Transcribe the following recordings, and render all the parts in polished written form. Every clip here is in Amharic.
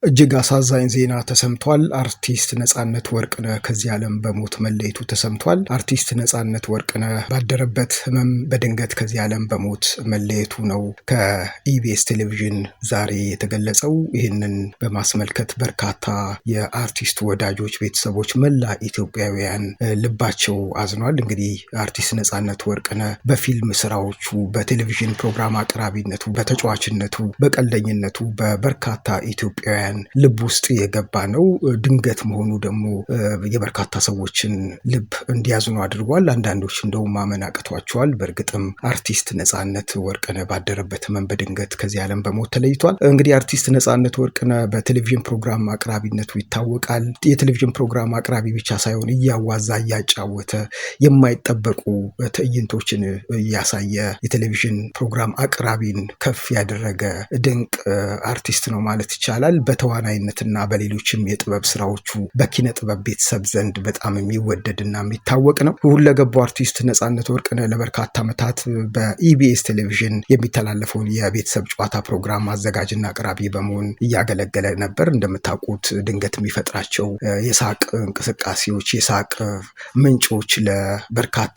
እጅግ አሳዛኝ ዜና ተሰምቷል። አርቲስት ነጻነት ወርቅነህ ከዚህ ዓለም በሞት መለየቱ ተሰምቷል። አርቲስት ነጻነት ወርቅነህ ባደረበት ሕመም በድንገት ከዚህ ዓለም በሞት መለየቱ ነው ከኢቢኤስ ቴሌቪዥን ዛሬ የተገለጸው። ይህንን በማስመልከት በርካታ የአርቲስቱ ወዳጆች፣ ቤተሰቦች፣ መላ ኢትዮጵያውያን ልባቸው አዝኗል። እንግዲህ አርቲስት ነጻነት ወርቅነህ በፊልም ስራዎቹ፣ በቴሌቪዥን ፕሮግራም አቅራቢነቱ፣ በተጫዋችነቱ፣ በቀልደኝነቱ በበርካታ ኢትዮጵያውያን ልብ ውስጥ የገባ ነው። ድንገት መሆኑ ደግሞ የበርካታ ሰዎችን ልብ እንዲያዝኑ አድርጓል። አንዳንዶች እንደውም ማመን አቅቷቸዋል። በእርግጥም አርቲስት ነጻነት ወርቅነህ ባደረበት ሕመም በድንገት ከዚህ ዓለም በሞት ተለይቷል። እንግዲህ አርቲስት ነጻነት ወርቅነህ በቴሌቪዥን ፕሮግራም አቅራቢነቱ ይታወቃል። የቴሌቪዥን ፕሮግራም አቅራቢ ብቻ ሳይሆን እያዋዛ እያጫወተ የማይጠበቁ ትዕይንቶችን እያሳየ የቴሌቪዥን ፕሮግራም አቅራቢን ከፍ ያደረገ ድንቅ አርቲስት ነው ማለት ይቻላል። በተዋናይነትና በሌሎችም የጥበብ ስራዎቹ በኪነ ጥበብ ቤተሰብ ዘንድ በጣም የሚወደድና የሚታወቅ ነው። ሁለገቡ አርቲስት ነጻነት ወርቅነህ ለበርካታ ዓመታት በኢቢኤስ ቴሌቪዥን የሚተላለፈውን የቤተሰብ ጨዋታ ፕሮግራም አዘጋጅና አቅራቢ በመሆን እያገለገለ ነበር። እንደምታውቁት ድንገት የሚፈጥራቸው የሳቅ እንቅስቃሴዎች፣ የሳቅ ምንጮች ለበርካታ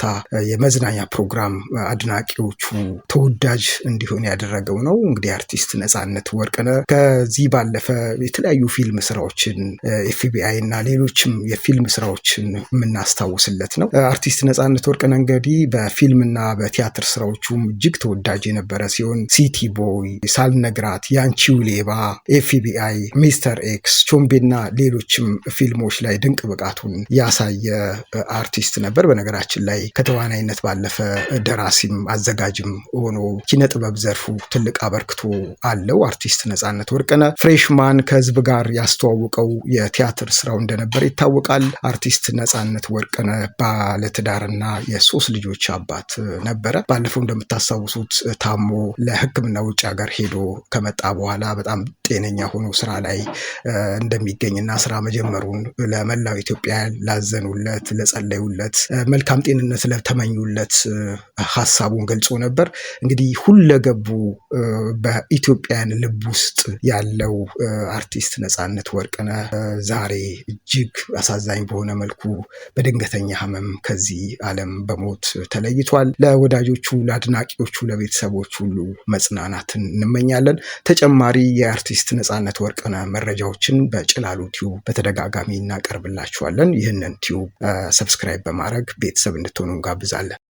የመዝናኛ ፕሮግራም አድናቂዎቹ ተወዳጅ እንዲሆን ያደረገው ነው። እንግዲህ አርቲስት ነጻነት ወርቅነህ ከዚህ ባለፈ የተለያዩ ፊልም ስራዎችን ኤፍቢአይ እና ሌሎችም የፊልም ስራዎችን የምናስታውስለት ነው። አርቲስት ነጻነት ወርቅነህ እንግዲህ በፊልምና በቲያትር ስራዎቹም እጅግ ተወዳጅ የነበረ ሲሆን ሲቲ ቦይ፣ ሳልነግራት፣ ያንቺው ሌባ፣ ኤፍቢአይ፣ ሚስተር ኤክስ፣ ቾምቤና ሌሎችም ፊልሞች ላይ ድንቅ ብቃቱን ያሳየ አርቲስት ነበር። በነገራችን ላይ ከተዋናይነት ባለፈ ደራሲም አዘጋጅም ሆኖ ኪነ ጥበብ ዘርፉ ትልቅ አበርክቶ አለው። አርቲስት ነጻነት ወርቅነህ ፍሬሽማን ከህዝብ ጋር ያስተዋወቀው የቲያትር ስራው እንደነበር ይታወቃል። አርቲስት ነጻነት ወርቅነህ ባለትዳርና የሶስት ልጆች አባት ነበረ። ባለፈው እንደምታስታውሱት ታሞ ለሕክምና ውጭ ሀገር ሄዶ ከመጣ በኋላ በጣም ጤነኛ ሆኖ ስራ ላይ እንደሚገኝና ስራ መጀመሩን ለመላው ኢትዮጵያ ላዘኑለት፣ ለጸለዩለት፣ መልካም ጤንነት ለተመኙለት ሀሳቡን ገልጾ ነበር። እንግዲህ ሁለገቡ በኢትዮጵያን ልብ ውስጥ ያለው አርቲስት ነጻነት ወርቅነህ ዛሬ እጅግ አሳዛኝ በሆነ መልኩ በድንገተኛ ህመም ከዚህ ዓለም በሞት ተለይቷል። ለወዳጆቹ፣ ለአድናቂዎቹ፣ ለቤተሰቦች ሁሉ መጽናናትን እንመኛለን። ተጨማሪ የአርቲስት ነጻነት ወርቅነህ መረጃዎችን በጭላሉ ቲዩብ በተደጋጋሚ እናቀርብላችኋለን። ይህንን ቲዩብ ሰብስክራይብ በማድረግ ቤተሰብ እንድትሆኑ እንጋብዛለን።